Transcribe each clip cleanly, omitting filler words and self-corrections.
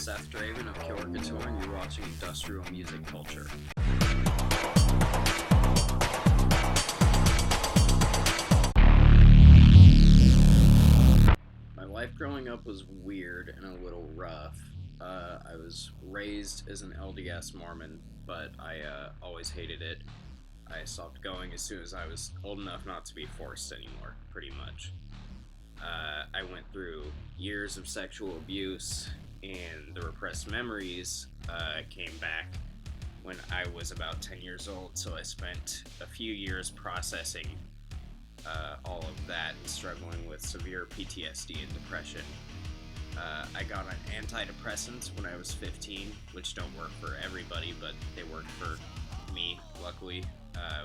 Seth Draven of Couture, and you're watching Industrial Music Culture. My life growing up was weird and a little rough. I was raised as an LDS Mormon, but I always hated it. I stopped going as soon as I was old enough not to be forced anymore, pretty much. I went through years of sexual abuse, and the repressed memories came back when I was about 10 years old, so I spent a few years processing all of that and struggling with severe PTSD and depression. I got on antidepressants when I was 15, which don't work for everybody, but they worked for me, luckily,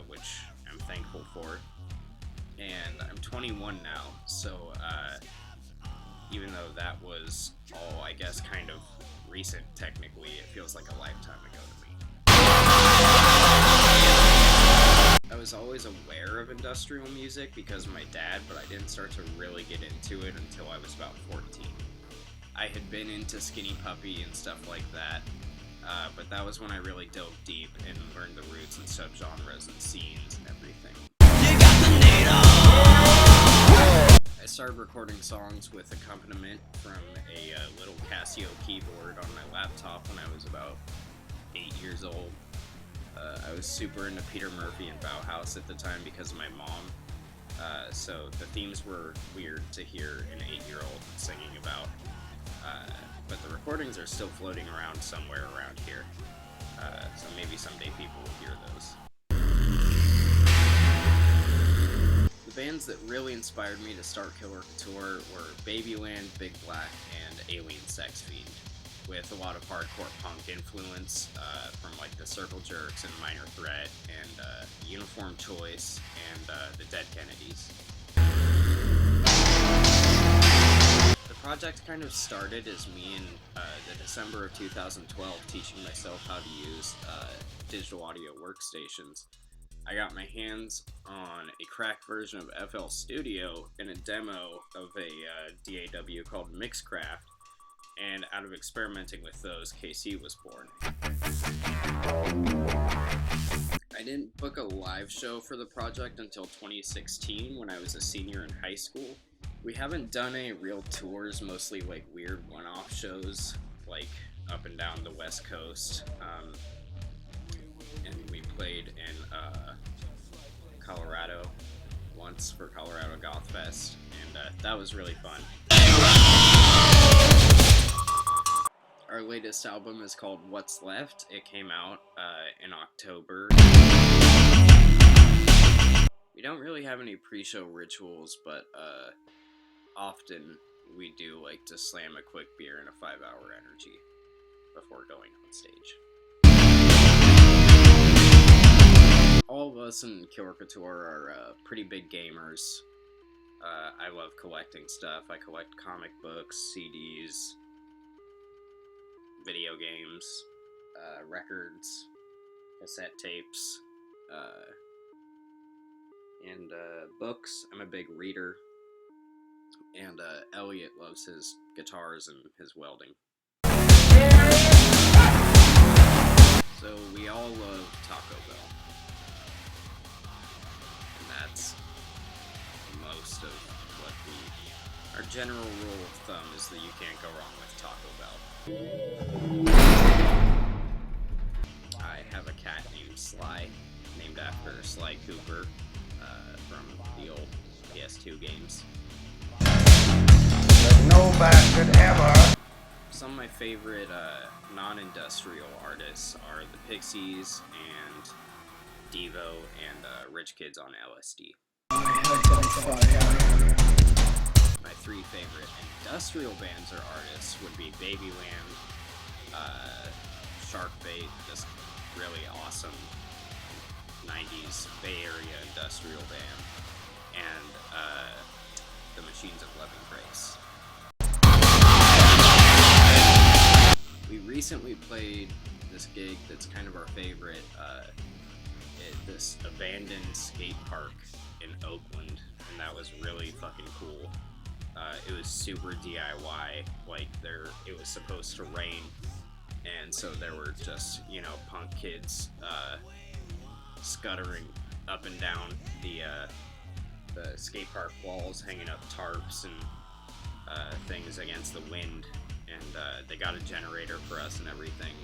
which I'm thankful for. And I'm 21 now, so even though that was all, I guess, kind of recent technically, it feels like a lifetime ago to me. I was always aware of industrial music because of my dad, but I didn't start to really get into it until I was about 14. I had been into Skinny Puppy and stuff like that, but that was when I really dove deep and learned the roots and subgenres and scenes and everything. I started recording songs with accompaniment from a little Casio keyboard on my laptop when I was about 8 years old. I was super into Peter Murphy and Bauhaus at the time because of my mom, so the themes were weird to hear an 8-year-old singing about, but the recordings are still floating around somewhere around here, so maybe someday people will hear those. The bands that really inspired me to start Couture were Babyland, Big Black, and Alien Sex Fiend, with a lot of hardcore punk influence from like the Circle Jerks and Minor Threat and Uniform Choice and the Dead Kennedys. The project kind of started as me in the December of 2012 teaching myself how to use digital audio workstations. I got my hands on a cracked version of FL Studio and a demo of a DAW called Mixcraft, and out of experimenting with those, KC was born. I didn't book a live show for the project until 2016 when I was a senior in high school. We haven't done any real tours, mostly like weird one-off shows, like up and down the West Coast. And we played in Colorado once for Colorado Goth Fest, and that was really fun. Our latest album is called What's Left. It came out in October. We don't really have any pre-show rituals, but often we do like to slam a quick beer and a 5-hour energy before going on stage. All of us in Couture are pretty big gamers. I love collecting stuff. I collect comic books, CDs, video games, records, cassette tapes, and books. I'm a big reader. And Elliot loves his guitars and his welding. So we all love Taco Bell. That's most of what our general rule of thumb is that you can't go wrong with Taco Bell. I have a cat named Sly, named after Sly Cooper from the old PS2 games. Nobody ever. Some of my favorite non-industrial artists are the Pixies and Devo and Rich Kids on LSD. My three favorite industrial bands or artists would be Babyland, Sharkbait, this really awesome 90s Bay Area industrial band, and the Machines of Love and Grace. We recently played this gig that's kind of our favorite, this abandoned skate park in Oakland, and that was really fucking cool. It was super DIY. Like it was supposed to rain, and so there were just punk kids scuttering up and down the skate park walls, hanging up tarps and things against the wind, and they got a generator for us and everything.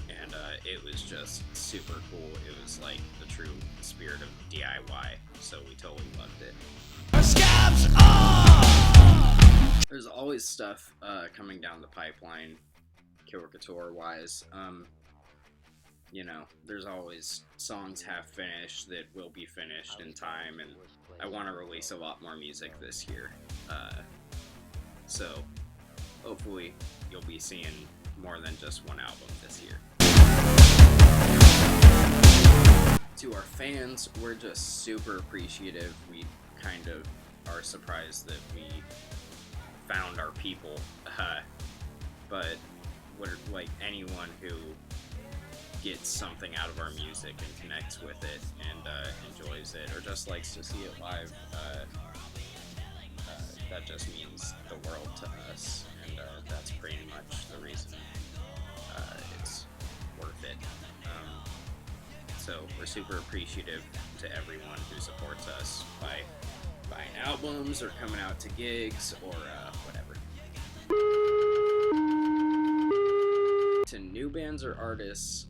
And it was just super cool. It was like the true spirit of DIY, so we totally loved it. There's always stuff coming down the pipeline, Couture wise. There's always songs half finished that will be finished in time, and I want to release a lot more music this year. So hopefully you'll be seeing more than just one album this year. To our fans, we're just super appreciative. We kind of are surprised that we found our people, but we're like anyone who gets something out of our music and connects with it and enjoys it, or just likes to see it live, that just means the world to us, and that's pretty much the reason it's worth it. So we're super appreciative to everyone who supports us by buying albums or coming out to gigs or whatever. To new bands or artists,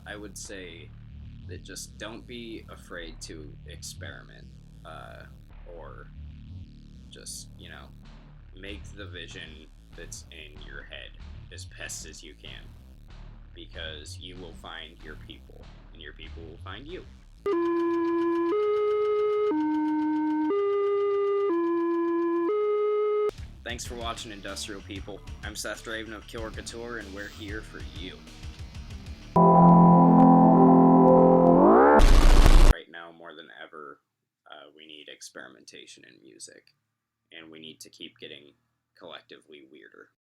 I would say that just don't be afraid to experiment, or just, make the vision that's in your head as best as you can, because you will find your people, and your people will find you. Thanks for watching, Industrial People. I'm Seth Draven of Couture, and we're here for you. Right now, more than ever, we need experimentation in music, and we need to keep getting collectively weirder.